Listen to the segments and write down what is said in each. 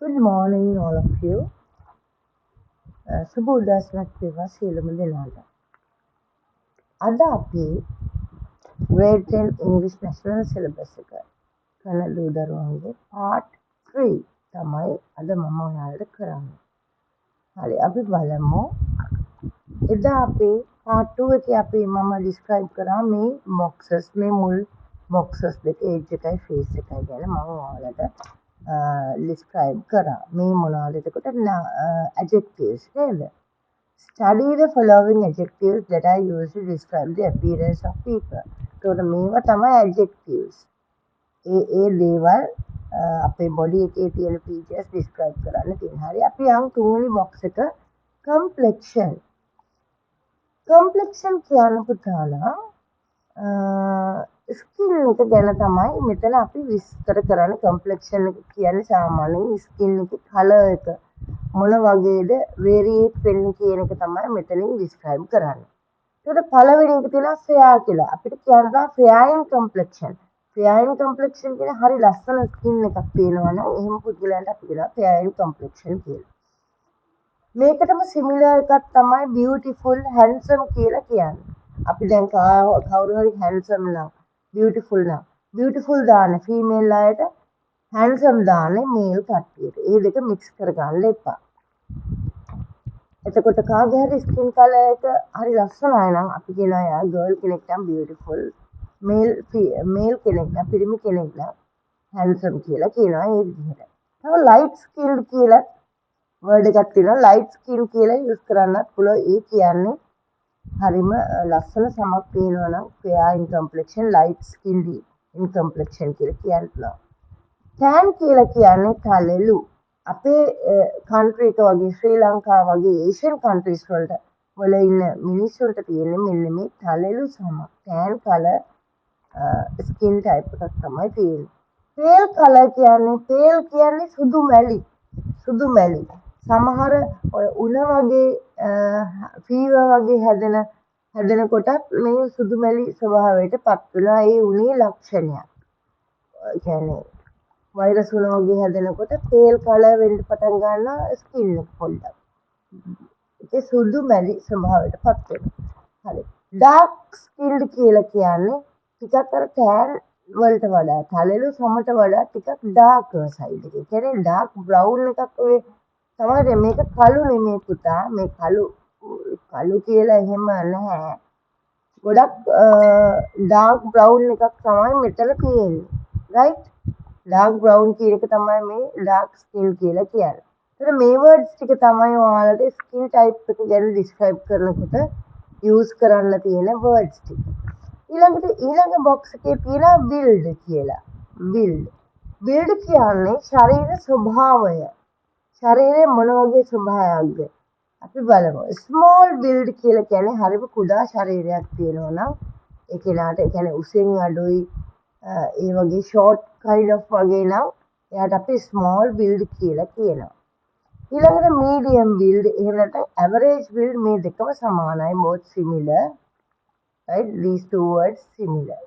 Good morning, all of you. සුබ උදෑසනක් වේවා සියලුම දෙනාට. අද අපි grade 10 English National Syllabus එක කරන දූ දරුවන්ගේ part 3 තමයි අද මම ඔයාලට කරන්නේ. හරි, අපි බලමු. එදා අපි part 2 එකේ අපි මම describe කරා මේ boxes, මේ මුල් boxes දෙක age එකයි face එකයි ගැන මම ඔයාලට describe කරා. මේ මොනවාද එතකොට adjectives නේද? Study the following adjectives that are used to describe the appearance of people. එතකොට මේවා තමයි adjectives. ඒ දේවල් අපේ body එකේ තියෙන features describe කරන්න තියෙන. හරි, අපි යම් තුන්වෙනි box එක complexion. complexion කියන පුතාලා ස්කින් එක ගැන තමයි මෙතන අපි විස්තර කරන්නේ. complexion එක කියන්නේ සාමාන්‍යයෙන් ස්කින් එකේ කලර් එක මොන වගේද වේරියේට් වෙන්නේ කියන එක තමයි මෙතනින් describe කරන්නේ. ඒකට පළවෙනි එක තියෙනවා fair කියලා. අපිට කියනවා fair in complexion. fair in complexion කියන්නේ හරි ලස්සන ස්කින් එකක් තියෙනවා නම් එහෙම පුද්ගලයන්ට අපි කියනවා fair in complexion කියලා. මේකටම සිමිලර් එකක් තමයි beautiful, handsome කියලා කියන්නේ. අපි දැන් කවුරු හරි handsome නම් beautiful නම් beautiful දාන්නේ female අයට, handsome දාන්නේ male කට්ටියට. ඒ දෙක mix කරගන්න එපා. එතකොට කාගේ හරි ස්කින් කලර් එක හරි ලස්සනයි නම් අපි කියනවා යා girl කෙනෙක් නම් beautiful, male කෙනෙක් නම් පිරිමි කෙනෙක් නම් handsome කියලා කියනවා ඒ විදිහට. තව light skinned කියලා වර්ඩ් එකක් තියෙනවා. light skin කියලා යූස් කරන්නත් පුළුවන්. ඒ කියන්නේ හරිම ලස්සන සමක් තියෙනවා නම් fair in complexion, light skinned in complexion කියලා කියන්න පුළුවන්. tan කියලා කියන්නේ කළලු. අපේ country එක වගේ ශ්‍රී ලංකාව වගේ ඒෂියන් countries වල ඉන්න මිනිස්සුන්ට තියෙන්නේ මෙන්න මේ කළලු සම. tan color skin type එකක් තමයි තියෙන්නේ. pale color කියන්නේ සුදු මැලි. සුදු මැලි. සමහර ඔය උණ වගේ ෆීවර් වගේ හැදෙනකොට මේ සුදු මැලි ස්වභාවයට පත් වෙනවා. ඒ උණේ ලක්ෂණයක්. කියන්නේ වෛරස් උණ වගේ හැදෙනකොට pale color වෙන්න පටන් ගන්නවා ස්කින් එක පොඩ්ඩක්. ඒක සුදු මැලි ස්වභාවයට පත් වෙනවා. හරි. dark skinned කියලා කියන්නේ ටිකක් අර tan වලට වඩා කළලු සමට වඩා ටිකක් darker side එකේ. කියන්නේ dark brown එකක් ඔය තමයි. මේක කළු නෙමෙයි පුතා. මේ කළු කියලා එහෙම නැහැ. ගොඩක් dark brown එකක් තමයි මෙතන තියෙන්නේ. right? dark brown කියන එක තමයි මේ dark skin කියලා කියන්නේ. ඒතර මේ words ටික තමයි ඔයාලට skin type එක ගැන describe කරනකොට use කරන්න තියෙන words ටික. ඊළඟ box එකේ තියෙනවා build කියලා. build කියන්නේ ශරීර ස්වභාවය. ශරීරයේ මොන වගේ ස්වභාවයක්ද අපි බලමු. small build කියලා කියන්නේ හරිම කුඩා ශරීරයක් තියෙනවා නම් ඒ කෙනාට, ඒ කියන්නේ උසෙන් අඩුයි, ඒ වගේ short kind of වගේ නම් එයාට අපි small build කියලා කියනවා. ඊළඟට medium build, එහෙම නැත්නම් average build, මේ දෙකම සමානයි. both similar, right? these two words similar.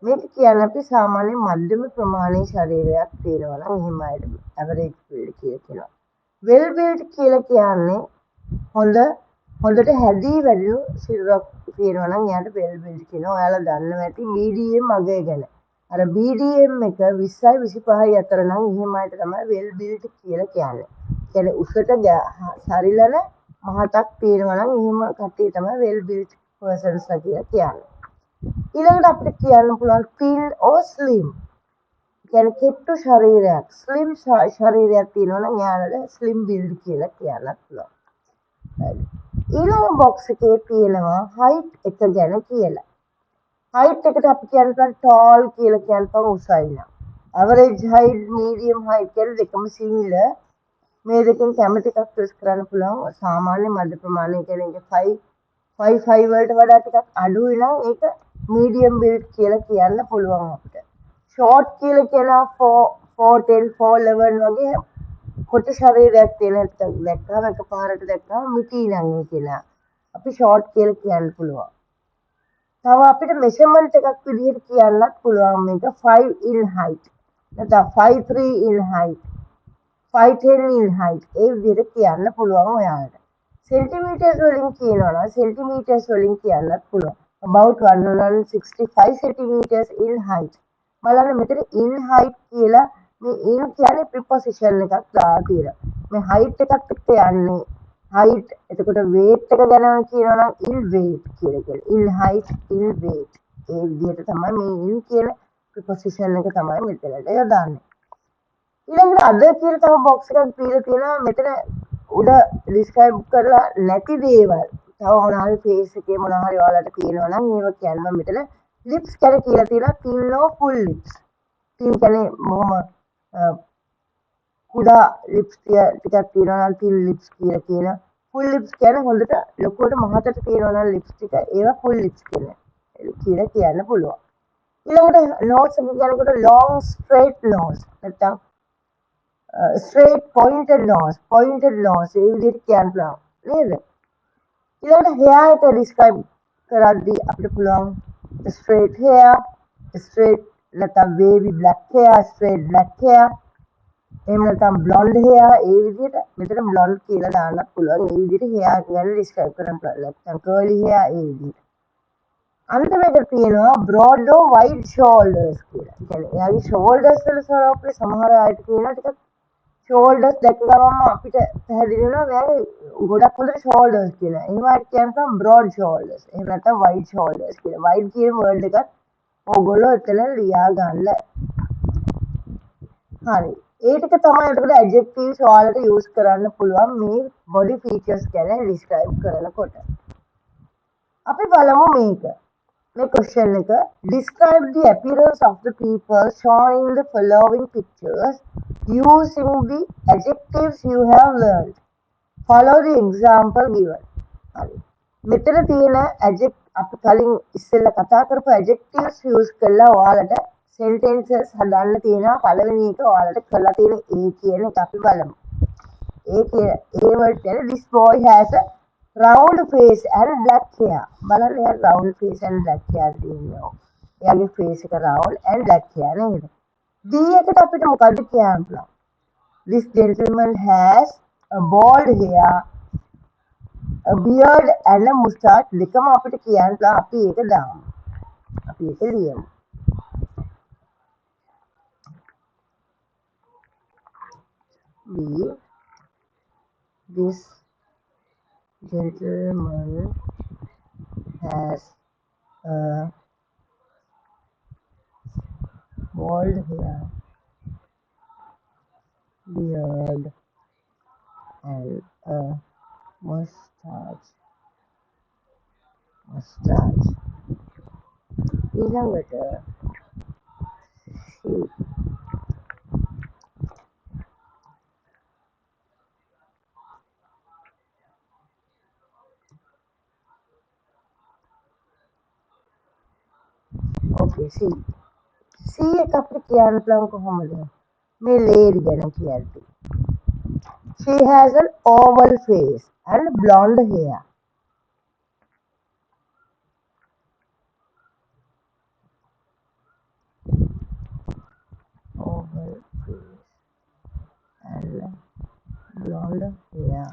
මේක කියන්නේ අපි සාමාන්‍ය මධ්‍යම ප්‍රමාණයේ ශරීරයක් තියෙනවා නම් එහෙම අයට average build කියලා කියනවා. well built කියලා කියන්නේ හොඳට හැදී වැඩි සිරුරක් තියෙනවා නම් එයාට well built කියනවා. ඔයාලා දන්නවා ඇති BDM අගය ගැන. අර BDM එක 20යි 25යි අතර නම් එහෙම අයට තමයි well built කියලා කියන්නේ. කියන්නේ උසට ශරීරල මහතක් තියෙනවා නම් එහෙම කට්ටිය තමයි well built persons කියලා කියන්නේ. ඊළඟට අපිට කියන්න පුළුවන් thin or slim. කියන්නේ කෙට්ටු ශරීරයක්, ස්ලිම් ශරීරයක් තියෙනවා නම් එයාට ස්ලිම් බිල්ඩ් කියලා කියන්නත් පුළුවන්. ඊළඟ box එකේ තියෙනවා height එක ගැන කියලා. height එකට අපි කියනවා tall කියලා කියනපම උසයි නම්. average height, medium height කියලා දෙකම similar. මේ දෙකෙන් කැමති එකක් choose කරන්න පුළුවන්. සාමාන්‍ය මධ්‍ය ප්‍රමාණය කියන්නේ 5 වලට වඩා ටිකක් අඩුයි නම් ඒක medium build කියලා කියන්න පුළුවන් අපිට. short කියලා කියනවා 4'10", 4'11" වගේ කොට ශරීරයක් තියෙන දැක්කම එකපාරට දැක්කම මිටි නම් ඒ කෙනා අපි short කියලා කියන්න පුළුවන්. තව අපිට measurement එකක් විදිහට කියන්නත් පුළුවන් මේක 5 in height. නැත්නම් 5'3" in height. 5'10" in height. ඒ විදිහට කියන්න පුළුවන් ඔයාලට. සෙන්ටිමීටර්ස් වලින් කියනවා නම් සෙන්ටිමීටර්ස් වලින් කියන්නත් පුළුවන්. About 165 centimeters in height. බලන්න මෙතන in height කියලා මේ in කියන්නේ preposition එකක් දාලා තියෙනවා. මේ height එකත් එක්ක යන්නේ height එතකොට weight එක ගැන කියනවා නම් in weight කියලා. in height in weight. ඒ විදිහට තමයි මේ in කියන preposition එක තමයි මෙතනට යොදන්නේ. ඊළඟට අද කියලා තව බොක්ස් එකක් දීලා තියෙනවා මෙතන උඩ ඩිස්ක්‍රයිබ් කරලා නැති දේවල් තව මොනවා හරි ෆේස් එකේ මොනවා හරි ඔයාලට තියෙනවා නම් ඒව කියන්න මෙතන ලිප්ස් කියලා කියලා තියෙනවා thin or full lips thin කියන්නේ මොහොම කුඩා ලිප්ස් ටිකක් තියෙනවා නම් thin lips කියලා කියනවා full lips කියන්නේ හොඳට ලොකුවට මහතට තියෙනවා නම් ලිප්ස් ටික ඒවා full lips කියලා කියන්න පුළුවන් ඊළඟට nose එක කියනකොට long straight nose නැත්නම් straight pointed nose ඒ විදිහට කියන්න පුළුවන් නේද ඊළඟට hair එක describe කරද්දී අපිට පුළුවන් straight hair straight නැත්නම් wavy black hair straight black hair එහෙම නැත්නම් blonde hair ඒ විදිහට මෙතන blonde කියලා දාන්නත් පුළුවන් ඒ විදිහට hair ගැන describe කරන්න පුළුවන් නැත්නම් curly hair ඒ විදිහට අන්තිමේට තියෙනවා broad or wide shoulders කියලා. ඒ කියන්නේ එයාගේ shoulders වල ස්වරූපේ සමහර අයට කියනවා ටිකක් shoulders දැක්ක ගමන්ම අපිට පැහැදිලි වෙනවා මෙයාගේ ගොඩක් හොඳට shoulders කියලා. ඒ වගේ කියනකම් broad shoulders. එහෙම නැත්නම් wide shoulders කියලා. wide කියන word එකත් ඕගොල්ලෝ එතන ලියා ගන්න. හරි. ඒ ටික තමයි එතකොට adjectives ඔයාලට use කරන්න පුළුවන් මේ body features ගැන describe කරනකොට. අපි බලමු මේක. මේ question එක describe the appearance of the people shown in the following pictures using the adjectives you have learned. Follow the example given. හරි. මෙතන තියෙන අපි කලින් ඉස්සෙල්ලා කතා කරපු adjectives use කරලා ඔයාලට sentences හදන්න තියෙනවා. පළවෙනි එක ඔයාලට කරලා තියෙන A කියන එක අපි බලමු. A word කියන්නේ this boy has a round face and black hair. බලන්න එයා round face and black hair තියෙනවා. එයාගේ face එක round and black hair නේද? B එකට අපිට මොකද්ද කියන්න පුළුවන්? This gentleman has a bald hair, a beard and a moustache. දෙකම අපිට කියන්න පුළුවන් අපි ඒක දාමු. අපි ඒක ලියමු. B This gentleman has a bald hair, beard, and a mustache. ඊළඟට okay C එක අපිට කියන්න පුළුවන් කොහොමද මේ lady ගැන කියද්දී she has an oval face and blonde hair oval face and blonde hair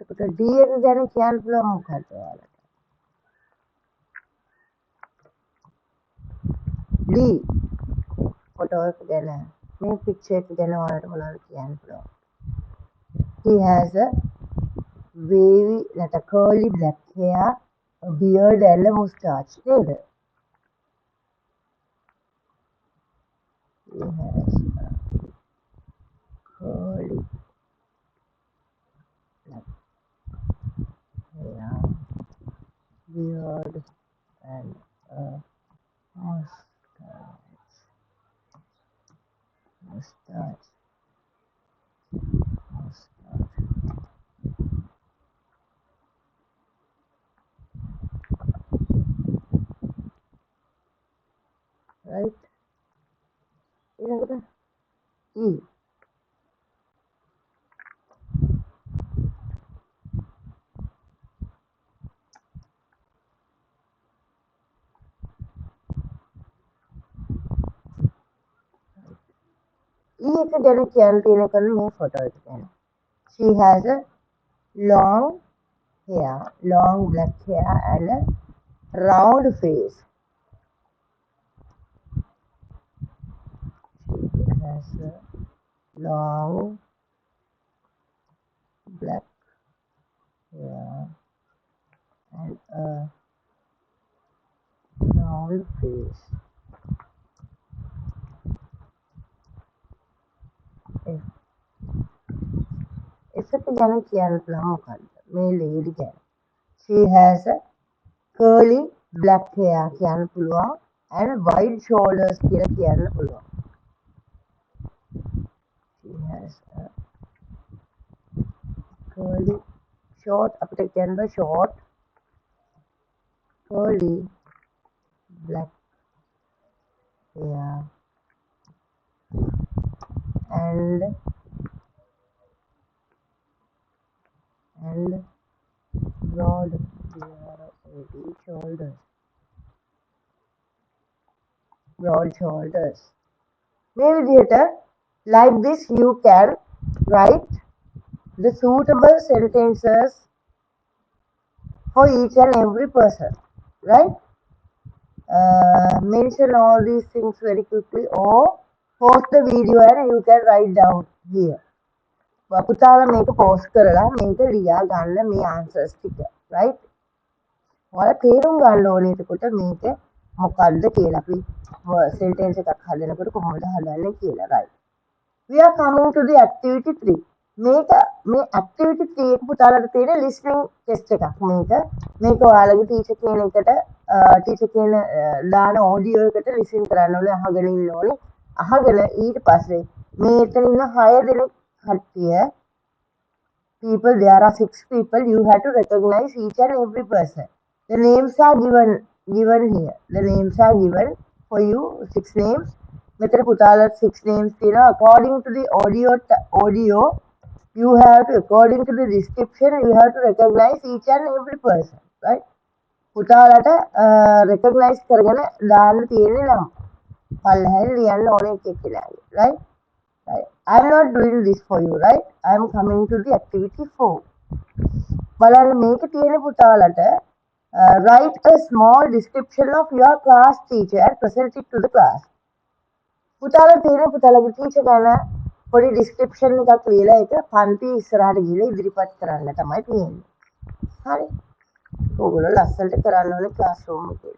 එතකොට D එක ගැන කියන්න පුළුවන් මොකක්ද ඔයාලට D ෆොටෝ එක ගැන මේ පික්චර් එක ගැන ඔයාලට මොනවද කියන්න පුළුවන් he has a wavy නැත්නම් curly black hair a beard and a moustache නේද he has a curly black hair beard and a mustache right ඊළඟට E E එක ගැන කියන්න තියෙන කන මේ ෆොටෝ එක ගැන. She has a long hair, long black hair and a round face. She has a long black hair and a round face. If එක ගැන කියන්න පුළුවන් මොකක්ද? මේ lady ගැන. She has a curly black hair කියන්න පුළුවන් and wide shoulders කියලා කියන්න පුළුවන්. She has a curly short අපිට කියන්න short curly black hair and broad shoulders. Broad shoulders. මේ විදිහට like this you can write the suitable sentences for each and every person, right? Mention all these things very quickly or pause the video and you can write down here. පුතාලා මේක පෝස් කරලා මේක ලියා ගන්න මේ answers ටික, right? ඔයාලා තේරුම් ගන්න ඕනේ එතකොට මේක මොකක්ද කියලා අපි sentence එකක් හදනකොට කොහොමද හදන්නේ කියලා, right? We are coming to the activity 3. මේ activity 3 එක පුතාලට තියෙන listening test එකක් මේක ඔයාලගේ ටීචර් කියන දාන audio එකට listen කරන්න ඕනේ, අහගෙන ඉන්න ඕනේ. අහගෙන ඊට පස්සේ මේ එතන ඉන්න 6 දෙනෙක් කට්ටිය people, there are 6 people, you have to recognize each and every person. The names are given here. The names are given for you, 6 names. මෙතන පුතාලට 6 names තියෙනවා. According to the audio you have to, according to the description you have to recognize each and every person, right? පුතාලට recognize කරගෙන දාන්න තියෙන්නේ නම් පල්ලෙහාට ලියන්න ඕනේ එක කියලා, right? Right. I'm not doing this for you, right? I'm coming to the activity 4. බලන්න මේක තියෙන පුතාලට write a small description of your class teacher and present it to the class. පුතාලට තියෙන පුතාලගේ ටීචර් ගැන පොඩි description එකක් ලියලා ඒක පන්ති ඉස්සරහට ගිහලා ඉදිරිපත් කරන්න තමයි තියෙන්නේ. හරි. ඕගොල්ලෝ ලස්සනට කරන්න ඕනේ classroom එකේ.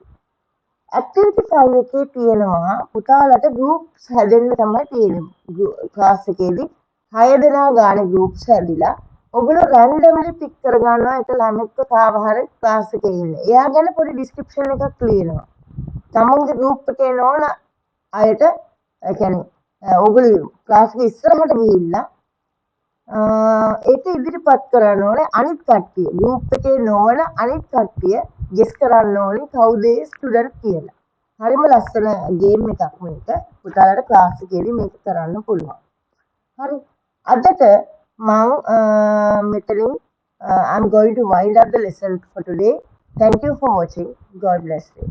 Activity 5 එකේ තියෙනවා පුතාලට groups හැදෙන්න තමයි තියෙන්නේ. class එකේදී 6 දෙනා ගානේ groups හැදිලා ඔගොල්ලෝ randomly pick කරගන්නවා එක ළමෙක්ව කාව හරි class එකේ ඉන්නේ. එයා ගැන පොඩි description එකක් ලියනවා. තමන්ගේ group එකේ නෝන අයට ඒ කියන්නේ ඔගොල්ලෝ class එකේ ඉස්සරහට ගිහිල්ලා ඒක ඉදිරිපත් කරන්න ඕනේ අනිත් කට්ටිය. group එකේ නෝන අනිත් කට්ටිය guess කරන්න ඕනේ කවුද ඒ ස්ටුඩන්ට් කියලා. හරිම ලස්සන ගේම් එකක් මේක. පුතාලට ක්ලාස් එකේදී මේක කරන්න පුළුවන්. හරි. අදට මම මෙතනින් I'm going to wind up the lesson for today. Thank you for watching. God bless you.